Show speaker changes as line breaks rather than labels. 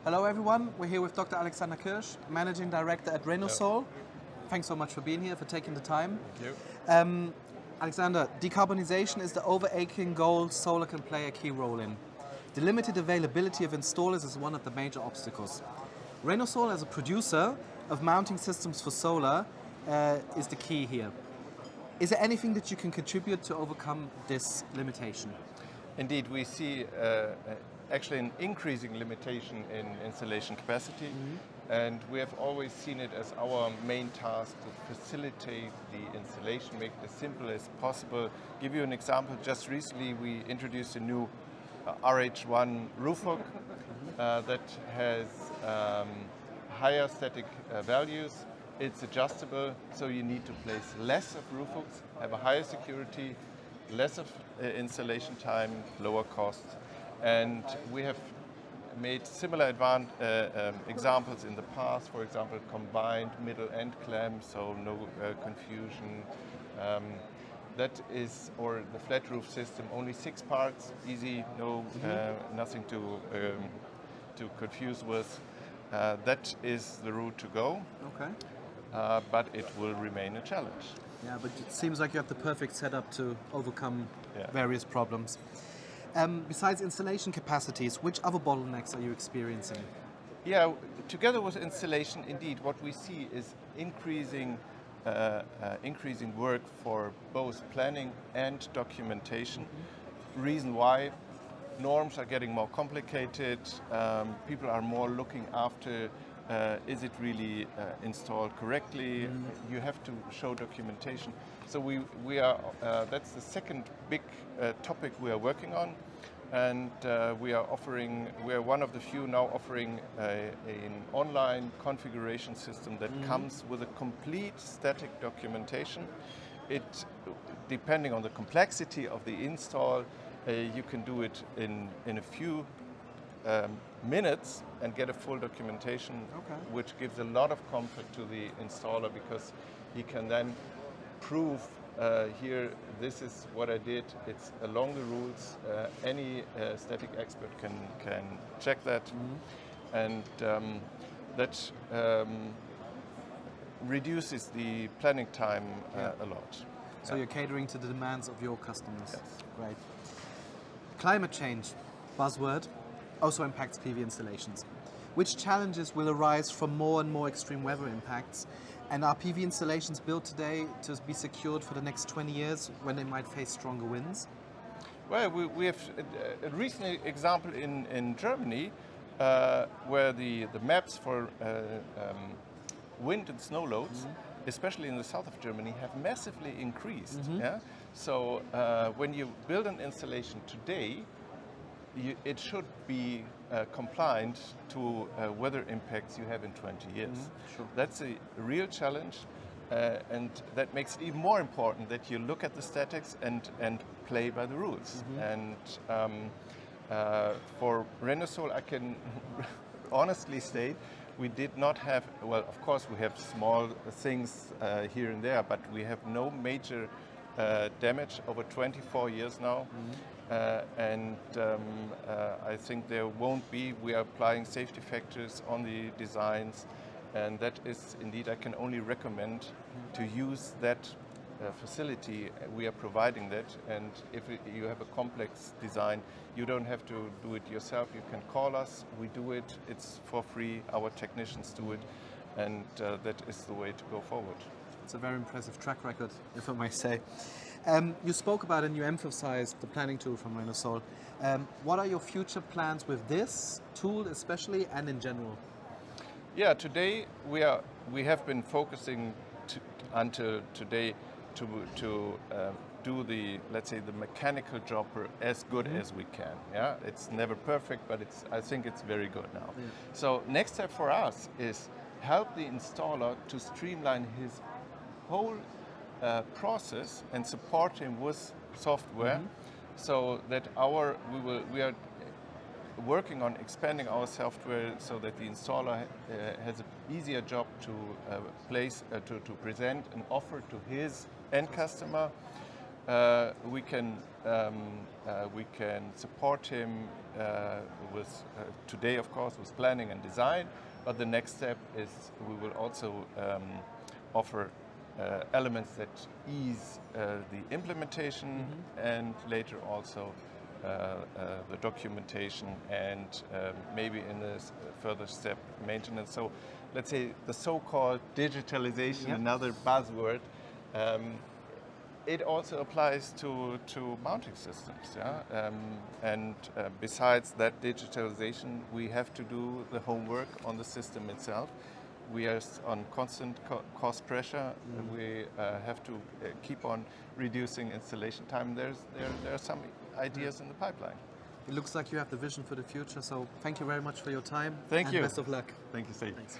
Hello everyone, we're here with Dr. Alexander Kirsch, Managing Director at Renosol. Thanks so much for being here, for taking the time.
Thank you.
Alexander, decarbonization is the overarching goal solar can play a key role in. The limited availability of installers is one of the major obstacles. Renosol, as a producer of mounting systems for solar, is the key here. Is there anything that you can contribute to overcome this limitation?
Indeed, we see actually an increasing limitation in installation capacity, and we have always seen it as our main task to facilitate the installation, make it as simple as possible. Give you an example, just recently we introduced a new RH1 roof hook that has higher static values. It's adjustable, so you need to place less of roof hooks, have a higher security, less of installation time, lower cost. And we have made similar examples in the past, for example, combined middle end clamp, so no confusion. That is, or the flat roof system, only 6 parts, easy, no, nothing to confuse with. That is the route to go.
Okay.
But it will remain a challenge.
Yeah, but it seems like you have the perfect setup to overcome various problems. Besides installation capacities, which other bottlenecks are you experiencing?
Yeah, together with installation, indeed, what we see is increasing work for both planning and documentation. Reason why: norms are getting more complicated, people are more looking after is it really installed correctly? You have to show documentation. So we are that's the second big topic we are working on, and we are one of the few now offering an online configuration system that comes with a complete static documentation. It, depending on the complexity of the install, you can do it in a few minutes and get a full documentation, which gives a lot of comfort to the installer, because he can then prove here, this is what I did, it's along the rules. Any static expert can check that, and that reduces the planning time a lot.
So you're catering to the demands of your customers.
Yes.
Great. Climate change, buzzword, also impacts PV installations. Which challenges will arise from more and more extreme weather impacts? And are PV installations built today to be secured for the next 20 years when they might face stronger winds?
Well, we have a recent example in Germany where the maps for wind and snow loads, especially in the south of Germany, have massively increased. Yeah? So when you build an installation today, it should be compliant to weather impacts you have in 20 years.
Sure.
That's a real challenge, and that makes it even more important that you look at the statics and play by the rules. And for Renosol, I can honestly state we did not have, well, of course we have small things here and there, but we have no major damage over 24 years now. I think there won't be. We are applying safety factors on the designs, and that is indeed, I can only recommend to use that facility. We are providing that, and if you have a complex design, you don't have to do it yourself. You can call us, we do it, it's for free, our technicians do it, and that is the way to go forward.
It's a very impressive track record, if I may say. You spoke about and you emphasized the planning tool from Renosol. What are your future plans with this tool especially, and in general?
Yeah, today we have been focusing until today to do the, let's say, the mechanical job as good as we can. Yeah, it's never perfect, but I think it's very good now. Yeah. So next step for us is help the installer to streamline his whole process and support him with software, so that we are working on expanding our software so that the installer has an easier job to present an offer to his end customer, we can support him with today, of course, with planning and design. But the next step is we will also offer elements that ease the implementation and later also the documentation and maybe in a further step maintenance. So let's say the so-called digitalization, another buzzword, it also applies to mounting systems. And besides that digitalization, we have to do the homework on the system itself. We are on constant cost pressure. We have to keep on reducing installation time. There are some ideas in the pipeline.
It looks like you have the vision for the future, so thank you very much for your time.
Thank you.
Best of luck.
Thank you, Steve.
Thanks.